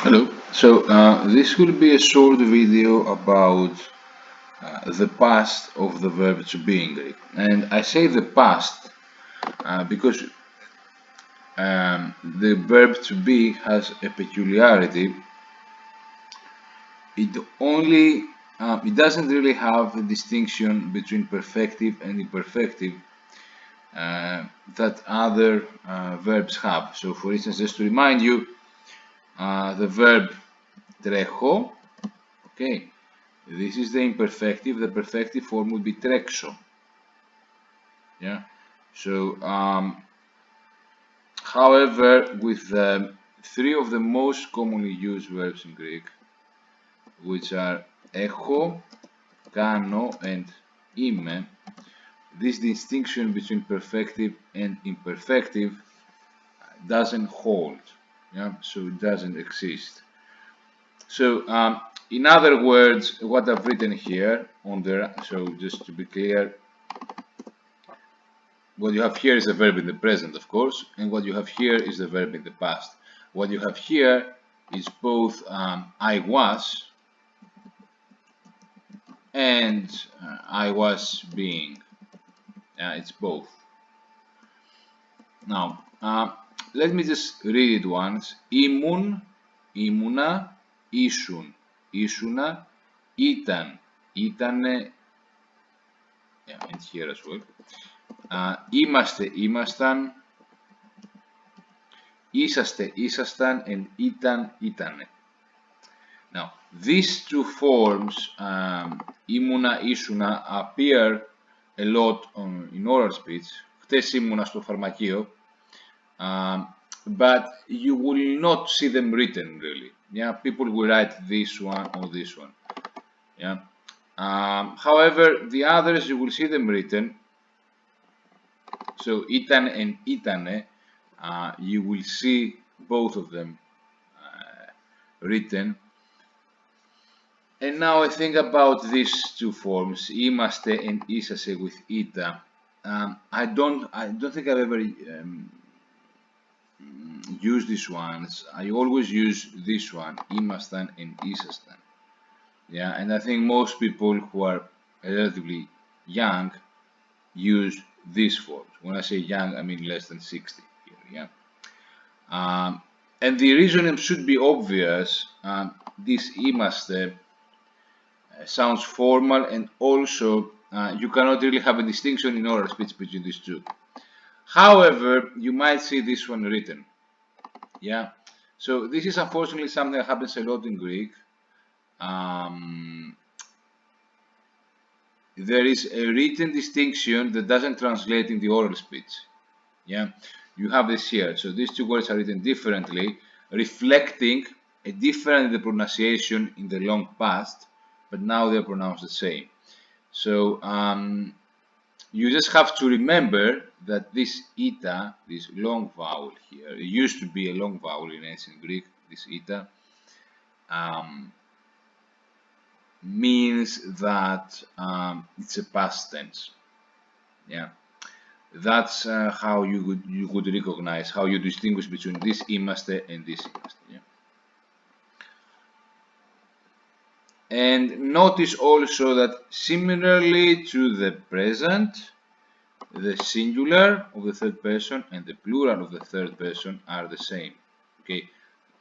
Hello. This will be a short video about the past of the verb to be in Greek. And I say the past because the verb to be has a peculiarity. It doesn't really have a distinction between perfective and imperfective that other verbs have. So, for instance, just to remind you, the verb trecho, okay, this is the imperfective. The perfective form would be trexo. Yeah. So, however, with three of the most commonly used verbs in Greek, which are έχω, κάνω, and είμαι, this distinction between perfective and imperfective doesn't hold. Yeah. So it doesn't exist. So, in other words, what I've written here on there. So just to be clear, what you have here is a verb in the present, of course, and what you have here is the verb in the past. What you have here is both I was and I was being. It's both. Now, let me just read it once. Ήμουν, ήμουνα, ήσουν, ήσουνα, ήταν, ήτανε, and here as well. Είμαστε, ήμασταν, είσαστε, ήσασταν, and ήτανε. Now, these two forms, ήμουνα, ήσουνα, appear a lot in oral speech. Χτες ήμουνα στο φαρμακείο, but you will not see them written really. Yeah, people will write this one or this one. Yeah. However, the others you will see them written. So ήταν and ήτανε, you will see both of them written. And now I think about these two forms, είμαστε and είσαστε with ita. I don't think I've ever used these ones. I always use this one, ήμασταν and ήσασταν. Yeah, and I think most people who are relatively young use these forms. When I say young, I mean less than 60 here. Yeah. And the reason should be obvious. This είμαστε sounds formal, and also you cannot really have a distinction in oral speech between these two. However, you might see this one written. Yeah. So this is unfortunately something that happens a lot in Greek. There is a written distinction that doesn't translate in the oral speech. Yeah. You have this here. So these two words are written differently, reflecting a difference in the pronunciation in the long past, but now they're pronounced the same. So you just have to remember that this ita, this long vowel here, it used to be a long vowel in ancient Greek, this ita, means that it's a past tense. Yeah. That's how you would recognize, how you distinguish between this είμαστε and this είμαστε. Yeah? And notice also that similarly to the present, the singular of the third person and the plural of the third person are the same. Okay,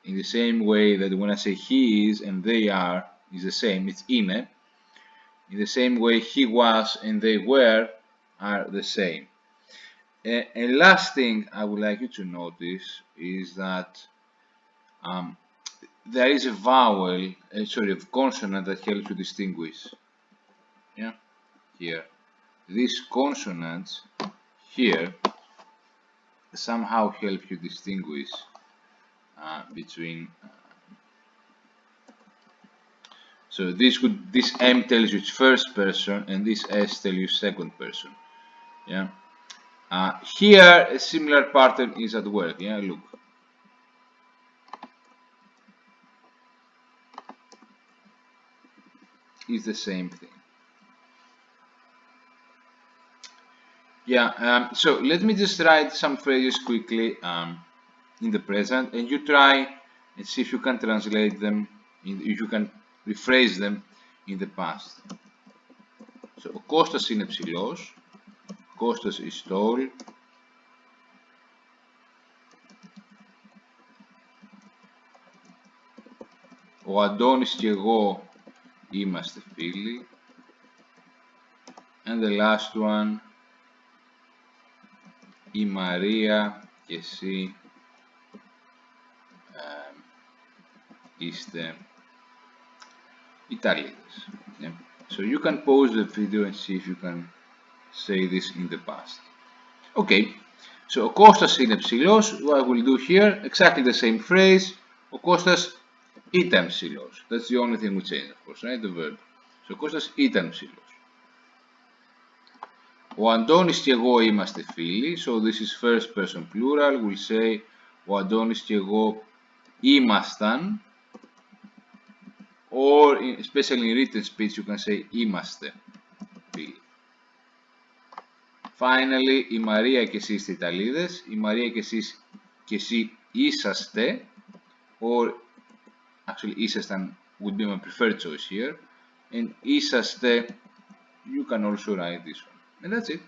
in the same way that when I say he is and they are is the same, it's είναι. In the same way, he was and they were are the same. And last thing I would like you to notice is that there is a vowel, a consonant that helps you distinguish. Yeah, here. These consonants here somehow help you distinguish between. So this M tells you it's first person, and this S tells you second person. Yeah. Here a similar pattern is at work. Yeah, look. It's the same thing. Yeah. So let me just write some phrases quickly in the present, and you try and see if you can translate them, if you can rephrase them in the past. So, ο Κώστας είναι ψηλός, Κώστας is tall, ο Αντώνης και εγώ είμαστε φίλοι, and the last one, η Μαρία και εσύ είστε Ιταλίδες. Yeah. So you can pause the video and see if you can say this in the past. Okay, so ο Κώστας είναι ψηλός. What I will do here, exactly the same phrase. Ο Κώστας ήταν ψηλός. That's the only thing we change, of course, right? The verb. So ο Κώστας ήταν ψηλός. Ο Αντώνης και εγώ είμαστε φίλοι. So this is first person plural. We'll say ο Αντώνης και εγώ ήμασταν. Or, especially in written speech, you can say είμαστε φίλοι. Finally, η Μαρία και εσύ είστε Ιταλίδες. Η Μαρία και εσύ είσαστε. Or, actually, ήσασταν would be my preferred choice here. And είσαστε, you can also write this one. And that's it.